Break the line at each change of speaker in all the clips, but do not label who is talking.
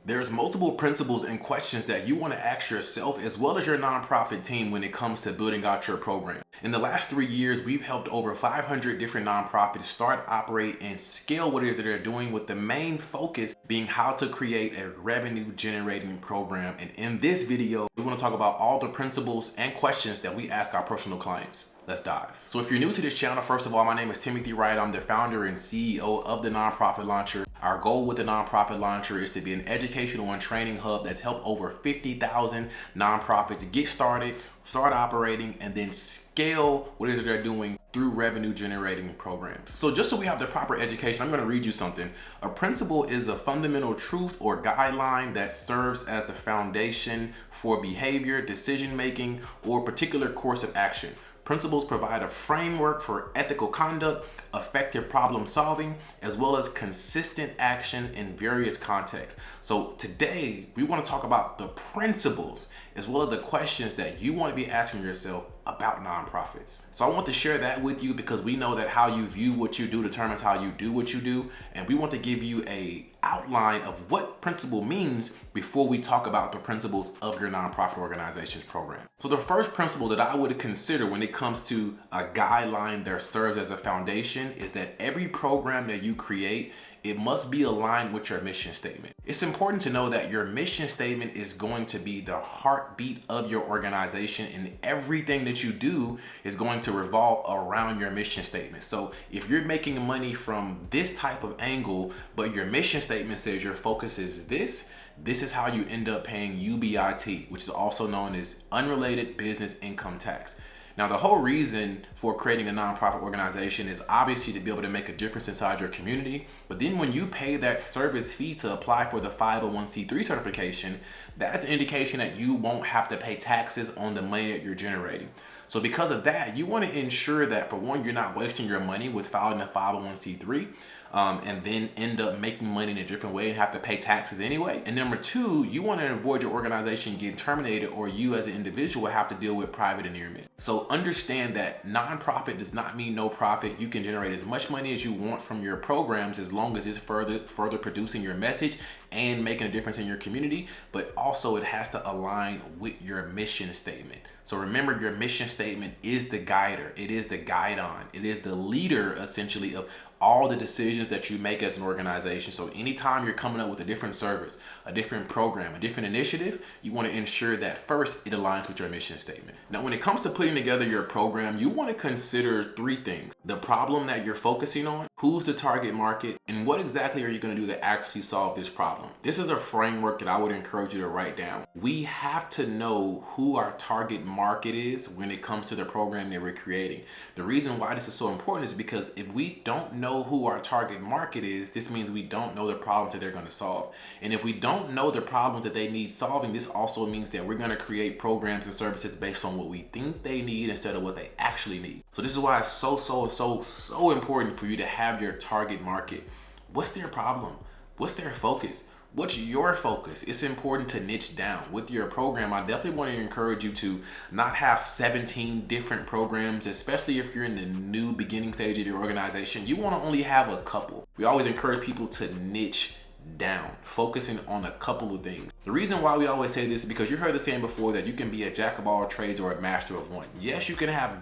There's multiple principles and questions that you want to ask yourself as well as your nonprofit team when it comes to building out your program. In the last 3 years, we've helped over 500 different nonprofits start, operate, and scale what it is that they're doing, with the main focus being how to create a revenue generating program. And in this video, we want to talk about all the principles and questions that we ask our personal clients. Let's dive. So if you're new to this channel, first of all, my name is Timothy Wright. I'm the founder and CEO of the Nonprofit Launcher. Our goal with the Nonprofit Launcher is to be an educational and training hub that's helped over 50,000 nonprofits get started, start operating, and then scale what it is that they're doing through revenue generating programs. So just so we have the proper education, I'm going to read you something. A principle is a fundamental truth or guideline that serves as the foundation for behavior, decision making, or a particular course of action. Principles provide a framework for ethical conduct, effective problem solving, as well as consistent action in various contexts. So today we want to talk about the principles as well as the questions that you want to be asking yourself about nonprofits. So I want to share that with you because we know that how you view what you do determines how you do what you do. And we want to give you a outline of what principle means before we talk about the principles of your nonprofit organization's program. So the first principle that I would consider when it comes to a guideline that serves as a foundation is that every program that you create, it must be aligned with your mission statement. It's important to know that your mission statement is going to be the heartbeat of your organization, and everything that you do is going to revolve around your mission statement. So if you're making money from this type of angle, but your mission statement says your focus is this is how you end up paying UBIT, which is also known as unrelated business income tax. Now, the whole reason for creating a nonprofit organization is obviously to be able to make a difference inside your community. But then when you pay that service fee to apply for the 501c3 certification, that's an indication that you won't have to pay taxes on the money that you're generating. So because of that, you want to ensure that, for one, you're not wasting your money with filing a 501c3 and then end up making money in a different way and have to pay taxes anyway. And number two, you want to avoid your organization getting terminated, or you as an individual have to deal with private inearment. So understand that nonprofit does not mean no profit. You can generate as much money as you want from your programs as long as it's further producing your message and making a difference in your community, but also it has to align with your mission statement. So remember, your mission statement is the guider. It is the guide-on. It is the leader, essentially, of all the decisions that you make as an organization. So anytime you're coming up with a different service, a different program, a different initiative, you want to ensure that first it aligns with your mission statement. Now, when it comes to putting together your program, you want to consider three things: the problem that you're focusing on, who's the target market, and what exactly are you going to do to actually solve this problem. This is a framework that I would encourage you to write down. We have to know who our target market is when it comes to the program that we're creating. The reason why this is so important is because if we don't know who our target market is, this means we don't know the problems that they're going to solve. And if we don't know the problems that they need solving, this also means that we're going to create programs and services based on what we think they need instead of what they actually need. So this is why it's so important for you to have your target market. What's their problem? What's their focus? What's your focus? It's important to niche down. With your program, I definitely want to encourage you to not have 17 different programs, especially if you're in the new beginning stage of your organization. You want to only have a couple. We always encourage people to niche down, focusing on a couple of things. The reason why we always say this is because you heard the saying before that you can be a jack of all trades or a master of one. Yes, you can have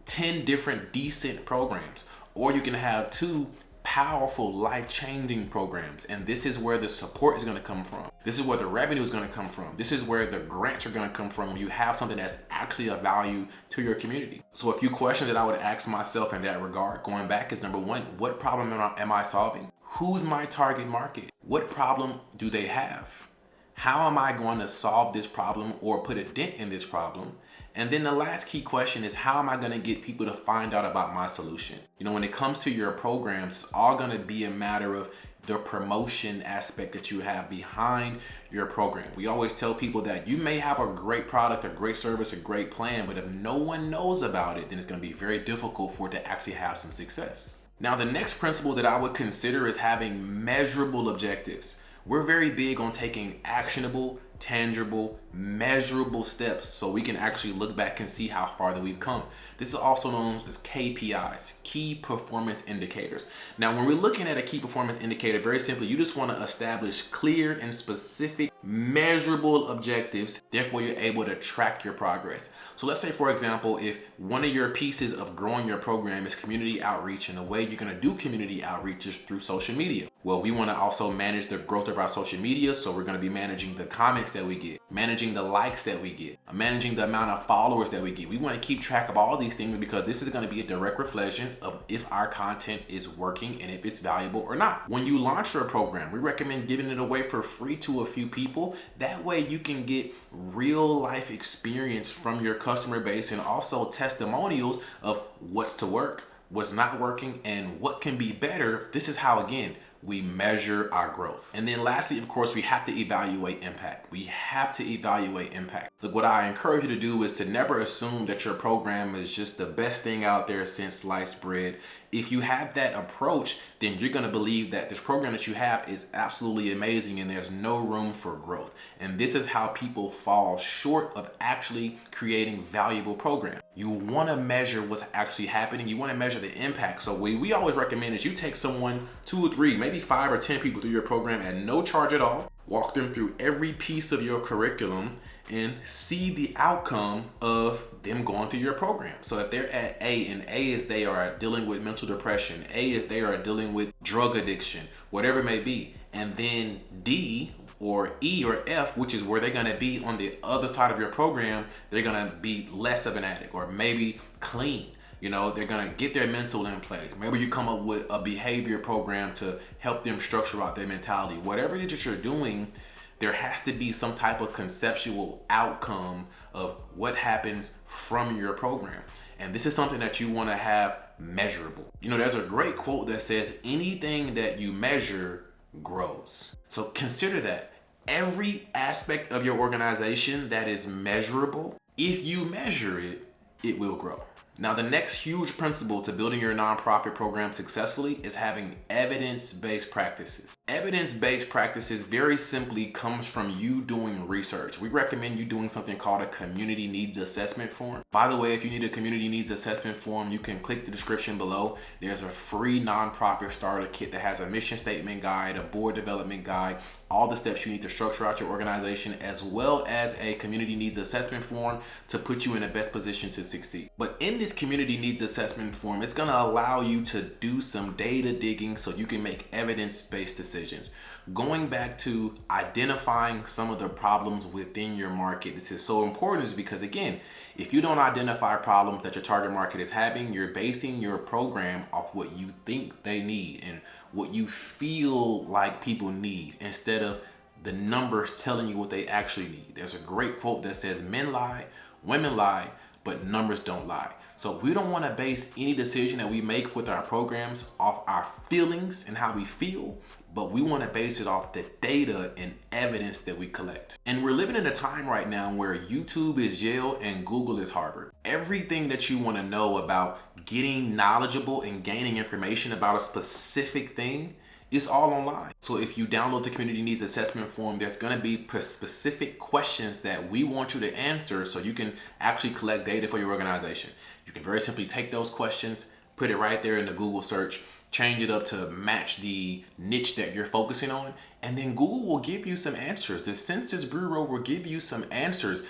10 different decent programs, or you can have 2 powerful, life-changing programs. And this is where the support is going to come from. This is where the revenue is going to come from. This is where the grants are going to come from when you have something that's actually of value to your community. So a few questions that I would ask myself in that regard, going back, is number one, what problem am I solving? Who's my target market? What problem do they have? How am I going to solve this problem or put a dent in this problem? And then the last key question is, how am I going to get people to find out about my solution? You know, when it comes to your programs, it's all going to be a matter of the promotion aspect that you have behind your program. We always tell people that you may have a great product, a great service, a great plan, but if no one knows about it, then it's going to be very difficult for it to actually have some success. Now, the next principle that I would consider is having measurable objectives. We're very big on taking actionable, tangible, measurable steps so we can actually look back and see how far that we've come. This is also known as KPIs, key performance indicators. Now, when we're looking at a key performance indicator, very simply, you just want to establish clear and specific measurable objectives. Therefore, you're able to track your progress. So let's say, for example, if one of your pieces of growing your program is community outreach, and the way you're going to do community outreach is through social media. Well, we want to also manage the growth of our social media. So we're going to be managing the comments that we get, managing the likes that we get, managing the amount of followers that we get. We want to keep track of all these things because this is going to be a direct reflection of if our content is working and if it's valuable or not. When you launch your program, we recommend giving it away for free to a few people. That way you can get real life experience from your customer base and also testimonials of what's to work, what's not working, and what can be better. This is how, again, we measure our growth. And then lastly, of course, we have to evaluate impact. We have to evaluate impact. Look, what I encourage you to do is to never assume that your program is just the best thing out there since sliced bread. If you have that approach, then you're going to believe that this program that you have is absolutely amazing and there's no room for growth. And this is how people fall short of actually creating valuable programs. You want to measure what's actually happening. You want to measure the impact. So what we always recommend is you take someone, 2 or 3, maybe 5 or 10 people through your program at no charge at all. Walk them through every piece of your curriculum and see the outcome of them going through your program. So if they're at A, and A is they are dealing with mental depression, A is they are dealing with drug addiction, whatever it may be, and then D or E or F, which is where they're gonna be on the other side of your program, they're gonna be less of an addict or maybe clean. You know, they're gonna get their mental in place. Maybe you come up with a behavior program to help them structure out their mentality. Whatever it is that you're doing, there has to be some type of conceptual outcome of what happens from your program. And this is something that you want to have measurable. You know, there's a great quote that says, anything that you measure grows. So consider that every aspect of your organization that is measurable, if you measure it, it will grow. Now, the next huge principle to building your nonprofit program successfully is having evidence-based practices. Evidence-based practices very simply comes from you doing research. We recommend you doing something called a community needs assessment form. By the way, if you need a community needs assessment form, you can click the description below. There's a free nonprofit starter kit that has a mission statement guide, a board development guide, all the steps you need to structure out your organization, as well as a community needs assessment form to put you in the best position to succeed. But in this community needs assessment form, it's gonna allow you to do some data digging so you can make evidence-based decisions. Going back to identifying some of the problems within your market, this is so important is because, again, if you don't identify problems that your target market is having, you're basing your program off what you think they need and what you feel like people need instead of the numbers telling you what they actually need. There's a great quote that says, men lie, women lie, but numbers don't lie. So we don't want to base any decision that we make with our programs off our feelings and how we feel, but we want to base it off the data and evidence that we collect. And we're living in a time right now where YouTube is Yale and Google is Harvard. Everything that you want to know about getting knowledgeable and gaining information about a specific thing is all online. So if you download the community needs assessment form, there's going to be specific questions that we want you to answer so you can actually collect data for your organization. You can very simply take those questions, put it right there in the Google search, change it up to match the niche that you're focusing on, and then Google will give you some answers. The Census Bureau will give you some answers,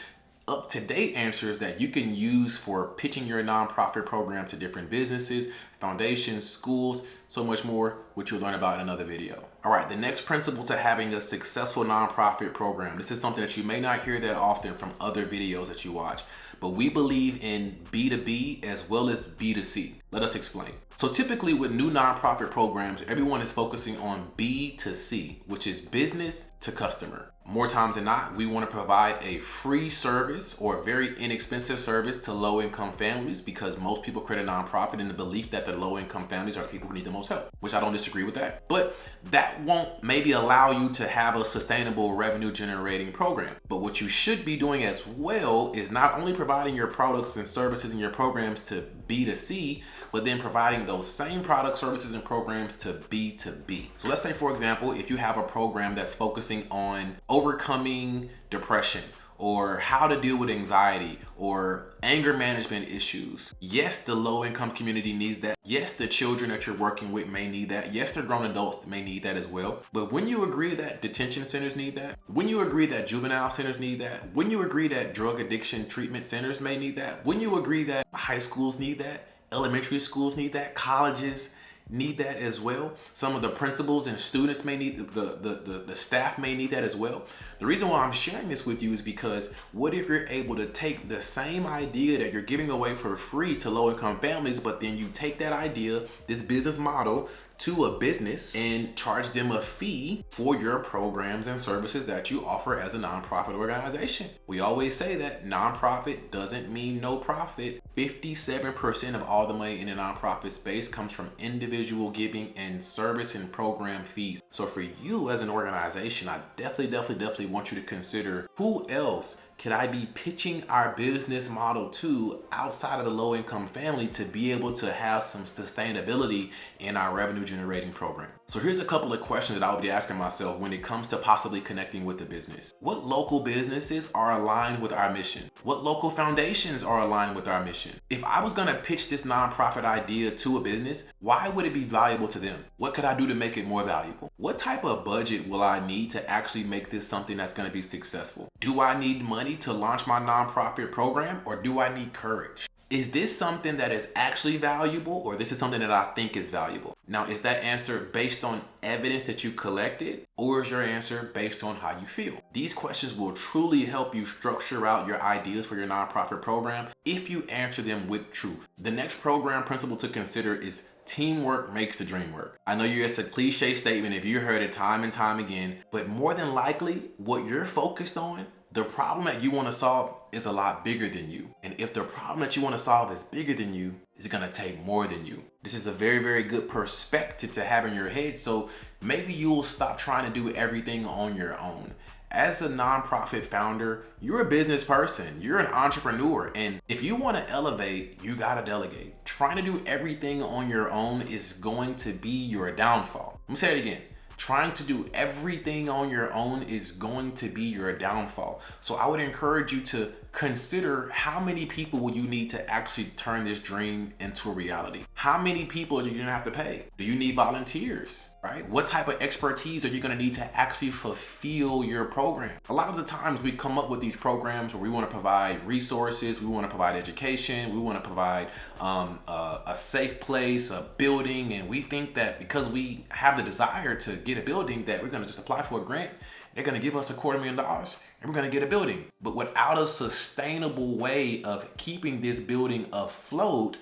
up-to-date answers that you can use for pitching your nonprofit program to different businesses, foundations, schools, so much more, which you'll learn about in another video. All right, the next principle to having a successful nonprofit program. This is something that you may not hear that often from other videos that you watch, but we believe in B2B as well as B2C. Let us explain. So typically with new nonprofit programs, everyone is focusing on B2C, which is business to customer. More times than not, we want to provide a free service or a very inexpensive service to low-income families because most people create a nonprofit in the belief that the low-income families are the people who need the most help, which I don't disagree with that. But that won't maybe allow you to have a sustainable revenue-generating program. But what you should be doing as well is not only providing your products and services and your programs to B2C, but then providing applying those same products, services, and programs to B2B. So let's say, for example, if you have a program that's focusing on overcoming depression, or how to deal with anxiety or anger management issues. Yes, the low income community needs that. Yes, the children that you're working with may need that. Yes, the grown adults may need that as well. But when you agree that detention centers need that, when you agree that juvenile centers need that, when you agree that drug addiction treatment centers may need that, when you agree that high schools need that, elementary schools need that, colleges need that as well. Some of the principals and students may need, the staff may need that as well. The reason why I'm sharing this with you is because what if you're able to take the same idea that you're giving away for free to low income families, but then you take that idea, this business model, to a business and charge them a fee for your programs and services that you offer as a nonprofit organization. We always say that nonprofit doesn't mean no profit. 57% of all the money in the nonprofit space comes from individual giving and service and program fees. So for you as an organization, I definitely want you to consider, who else could I be pitching our business model to outside of the low income family to be able to have some sustainability in our revenue generating program? So here's a couple of questions that I'll be asking myself when it comes to possibly connecting with the business. What local businesses are aligned with our mission? What local foundations are aligned with our mission? If I was gonna pitch this nonprofit idea to a business, why would it be valuable to them? What could I do to make it more valuable? What type of budget will I need to actually make this something that's gonna be successful? Do I need money to launch my nonprofit program, or do I need courage? Is this something that is actually valuable, or this is something that I think is valuable? Now, is that answer based on evidence that you collected, or is your answer based on how you feel? These questions will truly help you structure out your ideas for your nonprofit program if you answer them with truth. The next program principle to consider is teamwork makes the dream work. I know it's a cliche statement if you heard it time and time again, but more than likely, what you're focused on, the problem that you want to solve, is a lot bigger than you. And if the problem that you want to solve is bigger than you, it's going to take more than you. This is a very good perspective to have in your head. So maybe you will stop trying to do everything on your own. As a nonprofit founder, you're a business person, you're an entrepreneur, and if you want to elevate, you got to delegate. Trying to do everything on your own is going to be your downfall. Let me say it again. Trying to do everything on your own is going to be your downfall. So I would encourage you to consider, how many people will you need to actually turn this dream into a reality? How many people are you gonna have to pay? Do you need volunteers, right? What type of expertise are you gonna need to actually fulfill your program? A lot of the times we come up with these programs where we wanna provide resources, we wanna provide education, we wanna provide a safe place, a building, and we think that because we have the desire to get a building that we're gonna just apply for a grant, they're gonna give us $250,000 and we're gonna get a building. But without a sustainable way of keeping this building afloat,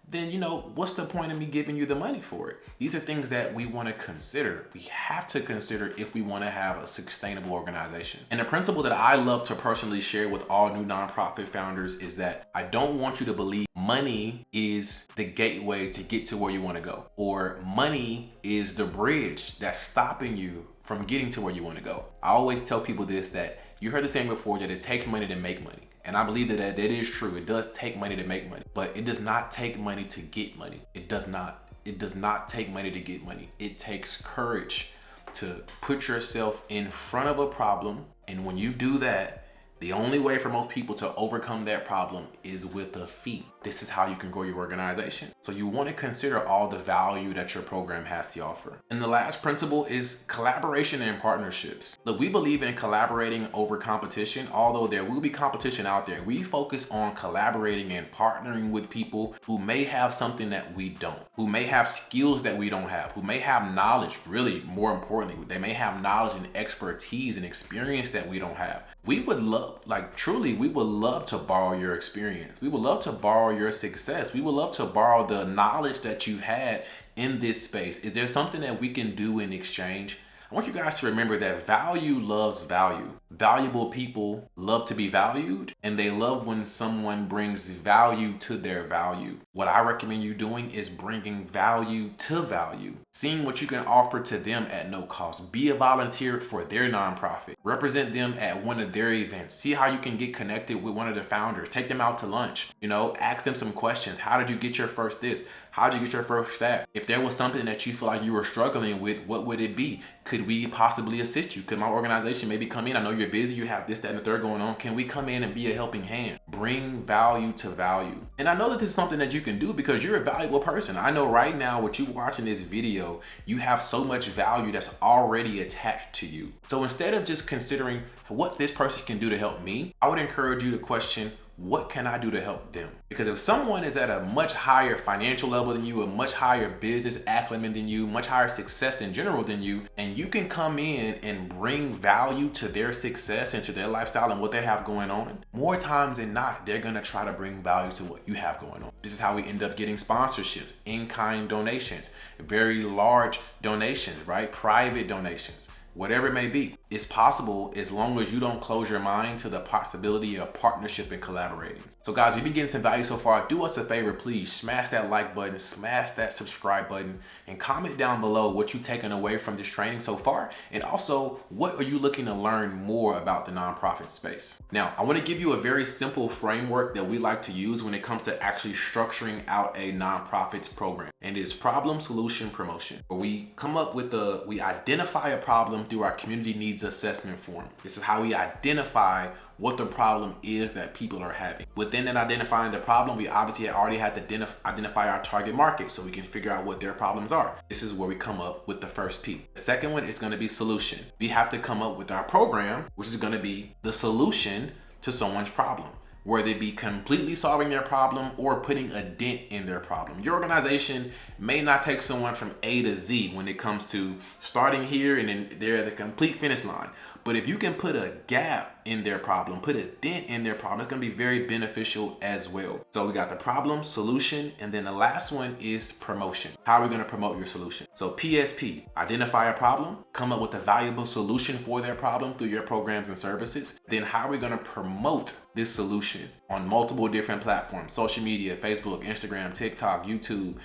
then what's the point of me giving you the money for it? These are things that we want to consider. We have to consider if we want to have a sustainable organization. And the principle that I love to personally share with all new nonprofit founders is that I don't want you to believe money is the gateway to get to where you want to go, or money is the bridge that's stopping you from getting to where you want to go. I always tell people this, that you heard the saying before, that it takes money to make money. And I believe that is true. It does take money to make money, but it does not take money to get money. It does not. It does not take money to get money. It takes courage to put yourself in front of a problem. And when you do that, the only way for most people to overcome that problem is with a fee. This is how you can grow your organization. So you want to consider all the value that your program has to offer. And the last principle is collaboration and partnerships. Look, we believe in collaborating over competition. Although there will be competition out there, we focus on collaborating and partnering with people who may have something that we don't, who may have skills that we don't have, who may have knowledge, really more importantly, they may have knowledge and expertise and experience that we don't have. We would love, we would love to borrow your experience. We would love to borrow your success. We would love to borrow the knowledge that you've had in this space. Is there something that we can do in exchange? I want you guys to remember that value loves value. Valuable people love to be valued, and they love when someone brings value to their value. What I recommend you doing is bringing value to value, seeing what you can offer to them at no cost. Be a volunteer for their nonprofit. Represent them at one of their events. See how you can get connected with one of the founders. Take them out to lunch. Ask them some questions. How did you get your first this? How'd you get your first staff? If there was something that you feel like you were struggling with, what would it be? Could we possibly assist you? Could my organization maybe come in? I know you're busy, you have this, that, and the third going on. Can we come in and be a helping hand? Bring value to value. And I know that this is something that you can do because you're a valuable person. I know right now, what you watching this video, you have so much value that's already attached to you. So instead of just considering what this person can do to help me, I would encourage you to question, what can I do to help them? Because if someone is at a much higher financial level than you, a much higher business acumen than you, much higher success in general than you, and you can come in and bring value to their success and to their lifestyle and what they have going on, more times than not, they're gonna try to bring value to what you have going on. This is how we end up getting sponsorships, in-kind donations, very large donations, right? Private donations. Whatever it may be, it's possible as long as you don't close your mind to the possibility of partnership and collaborating. So guys, if you've been getting some value so far, do us a favor, please smash that like button, smash that subscribe button, and comment down below what you've taken away from this training so far. And also, what are you looking to learn more about the nonprofit space? Now, I want to give you a very simple framework that we like to use when it comes to actually structuring out a nonprofit's program. And it is problem, solution, promotion. Where we come up with we identify a problem through our community needs assessment form. This is how we identify what the problem is that people are having. Within that identifying the problem, we obviously already have to identify our target market so we can figure out what their problems are. This is where we come up with the first P. The second one is going to be solution. We have to come up with our program, which is going to be the solution to someone's problem, whether it be completely solving their problem or putting a dent in their problem. Your organization may not take someone from A to Z when it comes to starting here and then they're at the complete finish line. But if you can put a gap in their problem, put a dent in their problem, it's gonna be very beneficial as well. So we got the problem, solution, and then the last one is promotion. How are we gonna promote your solution? So PSP, identify a problem, come up with a valuable solution for their problem through your programs and services. Then how are we gonna promote this solution on multiple different platforms? Social media, Facebook, Instagram, TikTok, YouTube,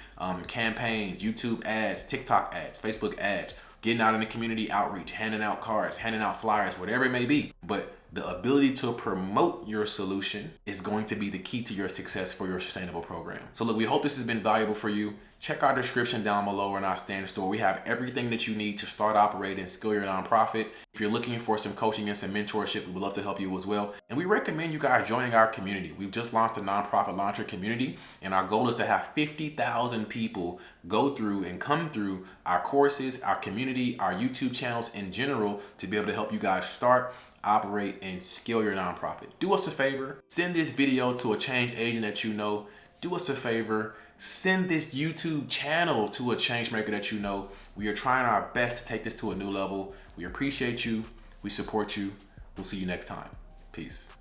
campaigns, YouTube ads, TikTok ads, Facebook ads, getting out in the community outreach, handing out cards, handing out flyers, whatever it may be. But the ability to promote your solution is going to be the key to your success for your sustainable program. So look, we hope this has been valuable for you. Check our description down below in our stand store. We have everything that you need to start, operate, and scale your nonprofit. If you're looking for some coaching and some mentorship, we would love to help you as well. And we recommend you guys joining our community. We've just launched a nonprofit launcher community, and our goal is to have 50,000 people go through and come through our courses, our community, our YouTube channels in general to be able to help you guys start, operate, and scale your nonprofit. Do us a favor, send this video to a change agent that you know. Do us a favor, send this YouTube channel to a change maker that you know. We are trying our best to take this to a new level. We appreciate you. We support you. We'll see you next time. Peace.